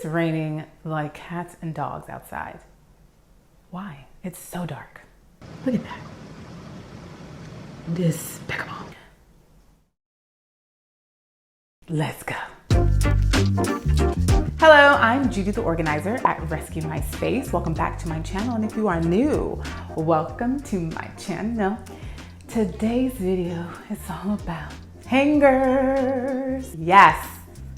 It's raining like cats and dogs outside. Why? It's so dark. Look at that. Despicable. Let's go. Hello, I'm Judi the organizer at Rescue My Space. Welcome back to my channel, and if you are new, welcome to my channel. Today's video is all about hangers. Yes,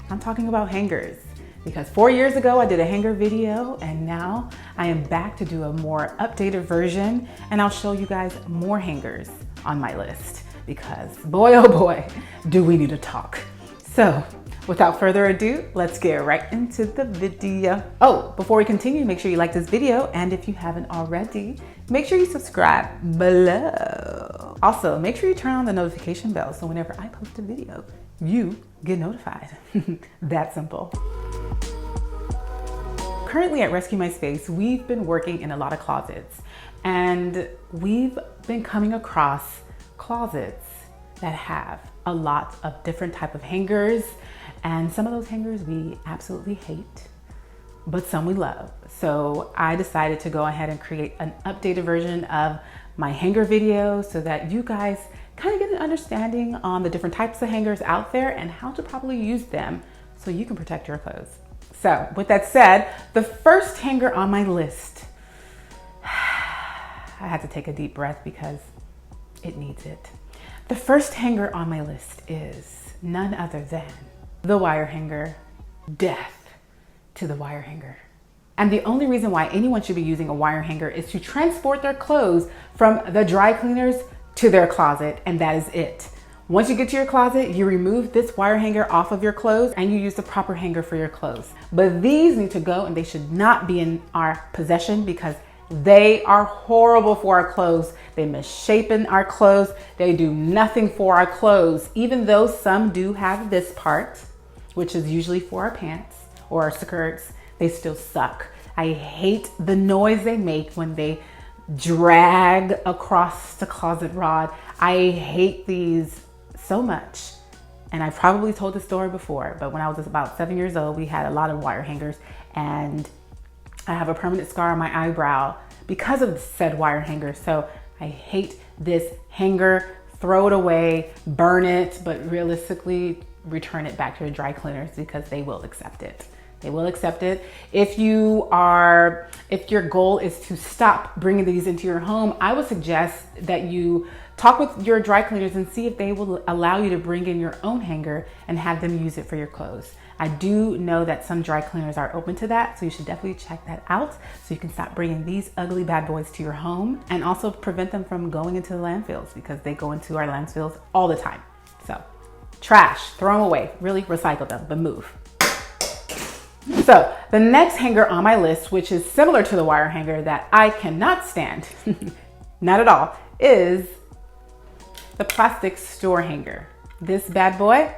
I'm talking about hangers because 4 years ago I did a hanger video, and now I am back to do a more updated version, and I'll show you guys more hangers on my list because boy oh boy do we need to talk. So without further ado, let's get right into the video. Oh, before we continue, make sure you like this video, and if you haven't already, make sure you subscribe below. Also, make sure you turn on the notification bell so whenever I post a video, you get notified. That simple. Currently at Rescue My Space, we've been working in a lot of closets, and we've been coming across closets that have a lot of different type of hangers, and some of those hangers we absolutely hate, but some we love. So I decided to go ahead and create an updated version of my hanger video so that you guys kind of get an understanding on the different types of hangers out there and how to properly use them so you can protect your clothes. So with that said, the first hanger on my list, I had to take a deep breath because it needs it. The first hanger on my list is none other than the wire hanger. Death to the wire hanger. And the only reason why anyone should be using a wire hanger is to transport their clothes from the dry cleaners to their closet, and that is it. Once you get to your closet, you remove this wire hanger off of your clothes and you use the proper hanger for your clothes. But these need to go, and they should not be in our possession because they are horrible for our clothes. They misshapen our clothes. They do nothing for our clothes. Even though some do have this part, which is usually for our pants or our skirts, they still suck. I hate the noise they make when they drag across the closet rod. I hate these so much. And I've probably told this story before, but when I was about 7 years old, we had a lot of wire hangers, and I have a permanent scar on my eyebrow because of said wire hanger. So I hate this hanger. Throw it away, burn it, but realistically return it back to the dry cleaners because they will accept it. They will accept it. If your goal is to stop bringing these into your home, I would suggest that you talk with your dry cleaners and see if they will allow you to bring in your own hanger and have them use it for your clothes. I do know that some dry cleaners are open to that, so you should definitely check that out so you can stop bringing these ugly bad boys to your home and also prevent them from going into the landfills because they go into our landfills all the time. So trash, throw them away, really recycle them, but move. So the next hanger on my list, which is similar to the wire hanger that I cannot stand, not at all, is the plastic store hanger. This bad boy,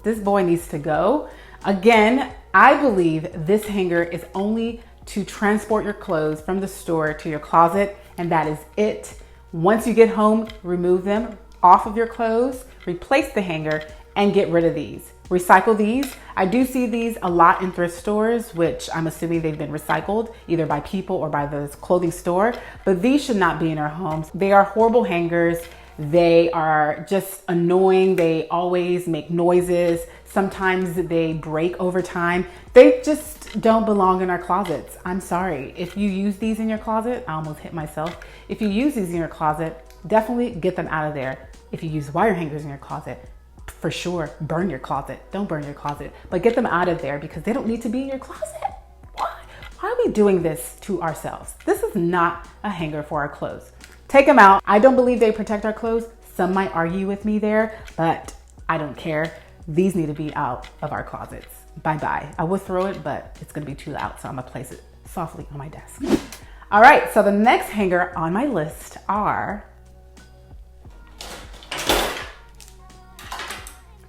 this boy needs to go. Again, I believe this hanger is only to transport your clothes from the store to your closet, and that is it. Once you get home, remove them off of your clothes, replace the hanger, and get rid of these. Recycle these. I do see these a lot in thrift stores, which I'm assuming they've been recycled either by people or by the clothing store, but these should not be in our homes. They are horrible hangers. They are just annoying. They always make noises. Sometimes they break over time. They just don't belong in our closets. I'm sorry. If you use these in your closet, I almost hit myself. If you use these in your closet, definitely get them out of there. If you use wire hangers in your closet, for sure, burn your closet. Don't burn your closet, but get them out of there because they don't need to be in your closet. Why are we doing this to ourselves? This is not a hanger for our clothes. Take them out. I don't believe they protect our clothes. Some might argue with me there, but I don't care. These need to be out of our closets. Bye-bye. I would throw it, but it's gonna be too loud, so I'm gonna place it softly on my desk. All right, so the next hanger on my list are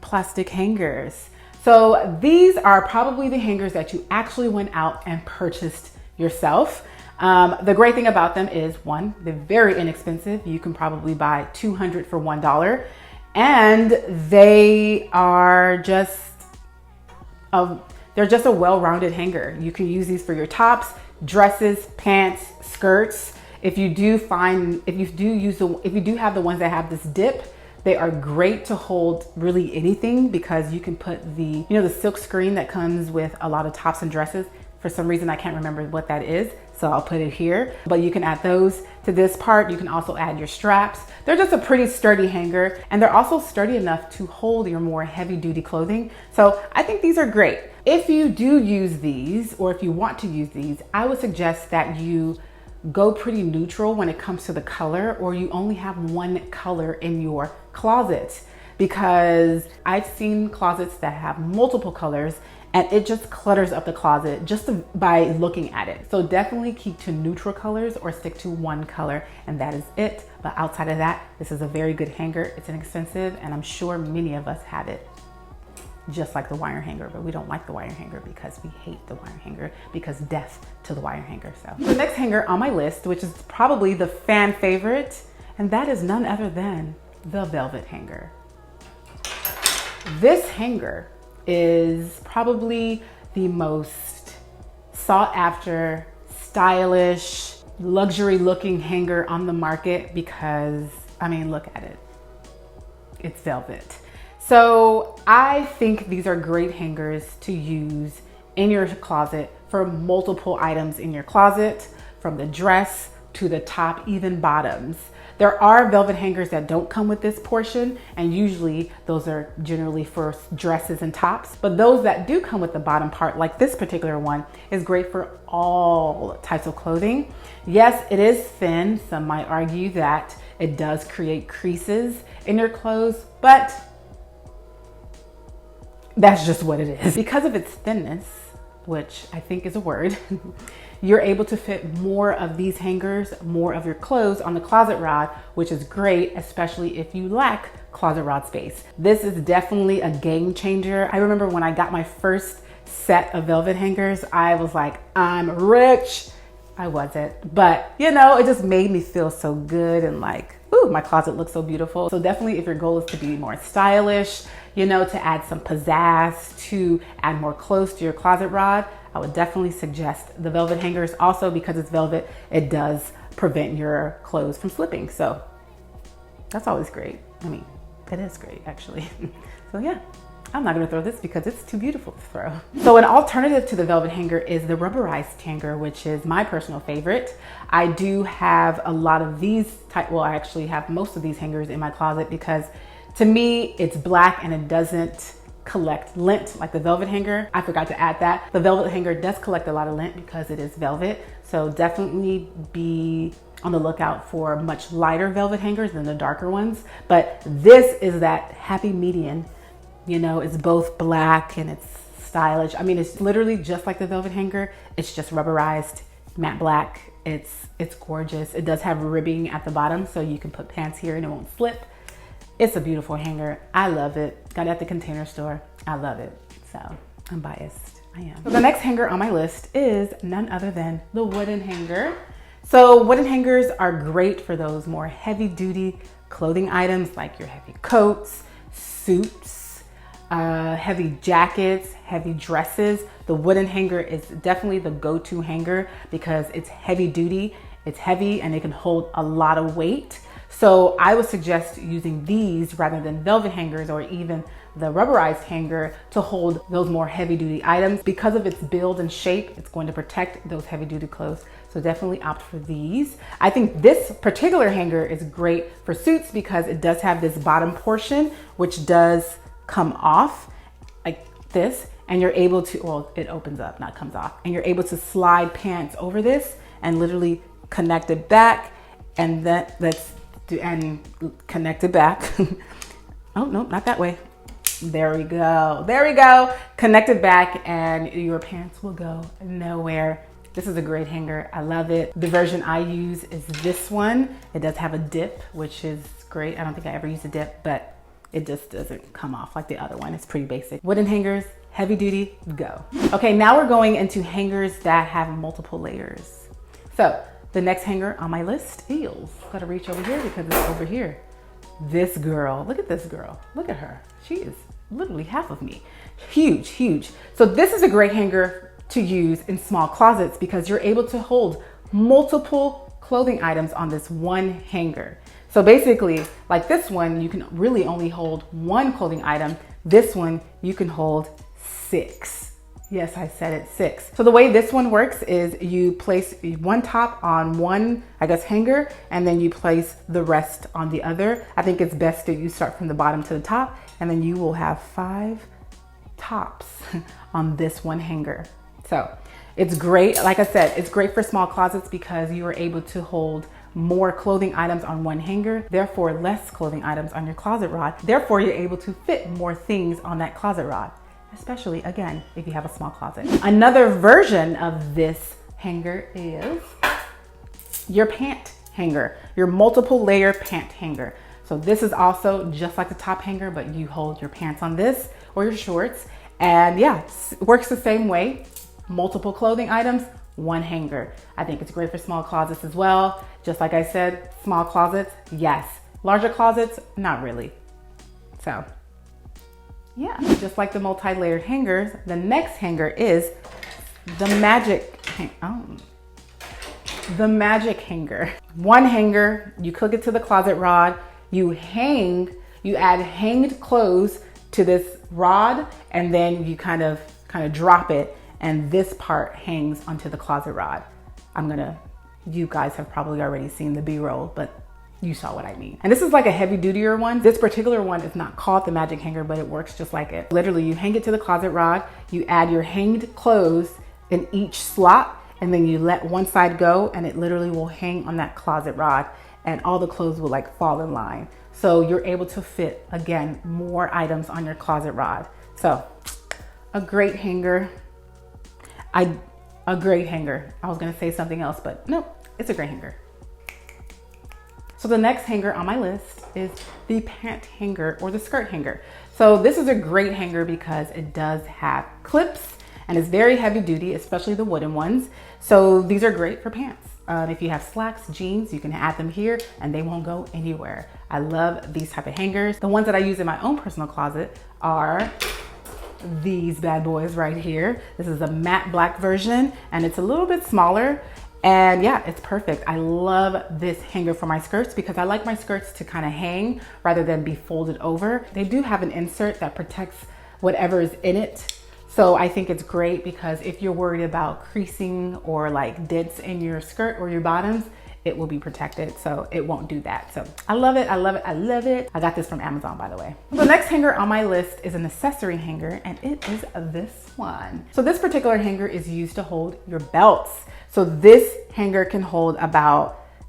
plastic hangers. So these are probably the hangers that you actually went out and purchased yourself. The great thing about them is, one, they're very inexpensive. You can probably buy 200 for $1, and they are just They're just a well-rounded hanger. You can use these for your tops, dresses, pants, skirts. If you do have the ones that have this dip, they are great to hold really anything, because you can put the silk screen that comes with a lot of tops and dresses. For some reason, I can't remember what that is, so I'll put it here. But you can add those to this part. You can also add your straps. They're just a pretty sturdy hanger, and they're also sturdy enough to hold your more heavy duty clothing. So I think these are great. If you do use these, or if you want to use these, I would suggest that you go pretty neutral when it comes to the color, or you only have one color in your closet, because I've seen closets that have multiple colors and it just clutters up the closet just by looking at it. So definitely keep to neutral colors or stick to one color, and that is it. But outside of that, this is a very good hanger. It's inexpensive, and I'm sure many of us have it, just like the wire hanger, but we don't like the wire hanger because we hate the wire hanger, because death to the wire hanger. So the next hanger on my list, which is probably the fan favorite, and that is none other than the velvet hanger. This hanger is probably the most sought after, stylish, luxury looking hanger on the market, because I mean, look at it. It's velvet. So I think these are great hangers to use in your closet for multiple items in your closet, from the dress to the top, even bottoms. There are velvet hangers that don't come with this portion, and usually those are generally for dresses and tops. But those that do come with the bottom part, like this particular one, is great for all types of clothing. Yes, it is thin. Some might argue that it does create creases in your clothes, but that's just what it is. Because of its thinness, which I think is a word, you're able to fit more of these hangers, more of your clothes on the closet rod, which is great, especially if you lack closet rod space. This is definitely a game changer. I remember when I got my first set of velvet hangers, I was like, I'm rich. I wasn't, but it just made me feel so good, and like, ooh, my closet looks so beautiful. So definitely, if your goal is to be more stylish, to add some pizzazz, to add more clothes to your closet rod, I would definitely suggest the velvet hangers. Also, because it's velvet, it does prevent your clothes from slipping. So that's always great. I mean, it is great actually. So yeah, I'm not gonna throw this because it's too beautiful to throw. So an alternative to the velvet hanger is the rubberized hanger, which is my personal favorite. I do have a lot of these I actually have most of these hangers in my closet, because to me, it's black and it doesn't collect lint like the velvet hanger. I forgot to add that. The velvet hanger does collect a lot of lint because it is velvet. So definitely be on the lookout for much lighter velvet hangers than the darker ones. But this is that happy median. It's both black and it's stylish. I mean, it's literally just like the velvet hanger. It's just rubberized, matte black. It's gorgeous. It does have ribbing at the bottom, so you can put pants here and it won't slip. It's a beautiful hanger. I love it. Got it at the Container Store. I love it. So I'm biased. I am. So the next hanger on my list is none other than the wooden hanger. So wooden hangers are great for those more heavy duty clothing items, like your heavy coats, suits, heavy jackets, heavy dresses. The wooden hanger is definitely the go-to hanger because it's heavy duty, it's heavy, and it can hold a lot of weight. So I would suggest using these rather than velvet hangers or even the rubberized hanger to hold those more heavy duty items. Because of its build and shape, it's going to protect those heavy duty clothes. So definitely opt for these. I think this particular hanger is great for suits because it does have this bottom portion, which does come off like this. And you're able to, well, it opens up, not comes off. And you're able to slide pants over this and literally connect it back. And and connect it back. Oh, no, not that way. There we go. There we go. Connect it back and your pants will go nowhere. This is a great hanger. I love it. The version I use is this one. It does have a dip, which is great. I don't think I ever used a dip, but it just doesn't come off like the other one. It's pretty basic. Wooden hangers, heavy duty, go. Okay, now we're going into hangers that have multiple layers. So the next hanger on my list is, gotta reach over here because it's over here. This girl, look at this girl. Look at her. She is literally half of me. Huge, huge. So this is a great hanger to use in small closets because you're able to hold multiple clothing items on this one hanger. So basically, like this one, you can really only hold one clothing item. This one, you can hold 6. Yes, I said it, 6. So the way this one works is you place one top on one, I guess, hanger, and then you place the rest on the other. I think it's best that you start from the bottom to the top, and then you will have 5 tops on this one hanger. So it's great. Like I said, it's great for small closets because you are able to hold more clothing items on one hanger, therefore less clothing items on your closet rod. Therefore, you're able to fit more things on that closet rod, especially again, if you have a small closet. Another version of this hanger is your pant hanger, your multiple layer pant hanger. So this is also just like the top hanger, but you hold your pants on this or your shorts. And yeah, it works the same way. Multiple clothing items, one hanger. I think it's great for small closets as well. Just like I said, small closets, yes. Larger closets, not really. So yeah, just like the multi-layered hangers, the next hanger is the magic hanger. One hanger, you hook it to the closet rod, you add hanged clothes to this rod, and then you kind of drop it, and this part hangs onto the closet rod. You guys have probably already seen the B-roll, but you saw what I mean. And this is like a heavy dutier one. This particular one is not called the magic hanger, but it works just like it. Literally, you hang it to the closet rod, you add your hanged clothes in each slot, and then you let one side go, and it literally will hang on that closet rod, and all the clothes will like fall in line. So you're able to fit, again, more items on your closet rod. So a great hanger. A great hanger. I was gonna say something else, but nope, it's a great hanger. So the next hanger on my list is the pant hanger or the skirt hanger. So this is a great hanger because it does have clips and it's very heavy duty, especially the wooden ones. So these are great for pants. If you have slacks, jeans, you can add them here and they won't go anywhere. I love these type of hangers. The ones that I use in my own personal closet are these bad boys right here. This is a matte black version and it's a little bit smaller. And yeah, it's perfect. I love this hanger for my skirts because I like my skirts to kind of hang rather than be folded over. They do have an insert that protects whatever is in it. So I think it's great because if you're worried about creasing or like dents in your skirt or your bottoms, it will be protected, so it won't do that. So I love it, I love it, I love it. I got this from Amazon, by the way. The next hanger on my list is an accessory hanger, and it is this one. So this particular hanger is used to hold your belts. So this hanger can hold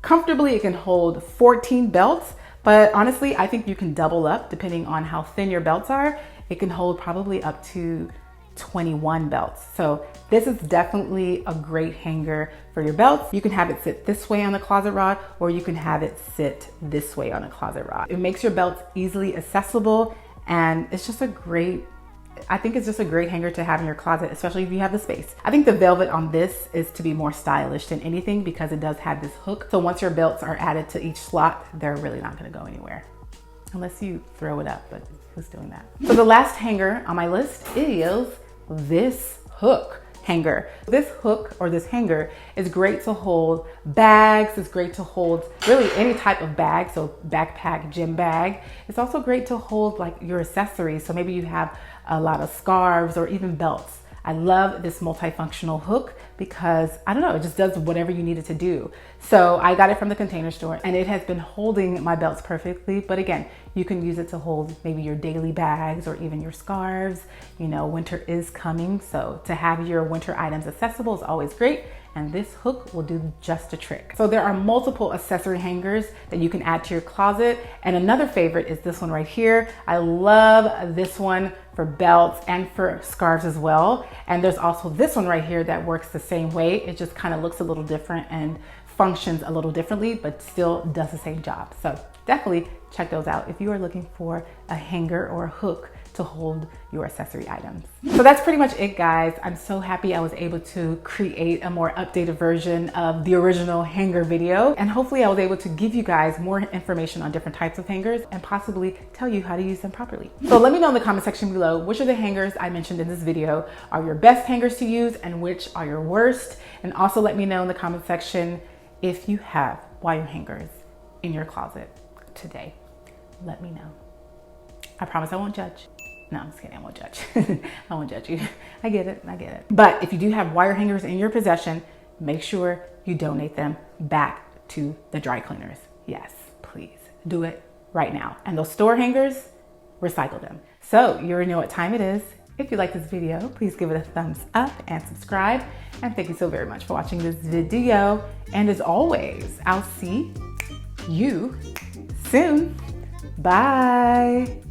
comfortably, it can hold 14 belts, but honestly, I think you can double up depending on how thin your belts are. It can hold probably up to 21 belts. So this is definitely a great hanger for your belts. You can have it sit this way on the closet rod, or you can have it sit this way on a closet rod. It makes your belts easily accessible, and it's just I think it's just a great hanger to have in your closet, especially if you have the space. I think the velvet on this is to be more stylish than anything because it does have this hook. So once your belts are added to each slot, they're really not gonna go anywhere. Unless you throw it up, but who's doing that? So the last hanger on my list is this hook hanger. This hook or this hanger is great to hold bags. It's great to hold really any type of bag. So backpack, gym bag. It's also great to hold like your accessories. So maybe you have a lot of scarves or even belts. I love this multifunctional hook because I don't know, it just does whatever you need it to do. So I got it from the Container Store and it has been holding my belts perfectly. But again, you can use it to hold maybe your daily bags or even your scarves. You know, winter is coming. So to have your winter items accessible is always great. And this hook will do just the trick. So there are multiple accessory hangers that you can add to your closet. And another favorite is this one right here. I love this one for belts and for scarves as well. And there's also this one right here that works the same way. It just kind of looks a little different and functions a little differently, but still does the same job. So definitely check those out if you are looking for a hanger or a hook to hold your accessory items. So that's pretty much it, guys. I'm so happy I was able to create a more updated version of the original hanger video. And hopefully I was able to give you guys more information on different types of hangers and possibly tell you how to use them properly. So let me know in the comment section below, which of the hangers I mentioned in this video are your best hangers to use and which are your worst. And also let me know in the comment section if you have wire hangers in your closet today. Let me know. I promise I won't judge. No, I'm just kidding, I won't judge. I won't judge you. I get it, I get it. But if you do have wire hangers in your possession, make sure you donate them back to the dry cleaners. Yes, please do it right now. And those store hangers, recycle them. So you already know what time it is. If you like this video, please give it a thumbs up and subscribe. And thank you so very much for watching this video. And as always, I'll see you soon. Bye.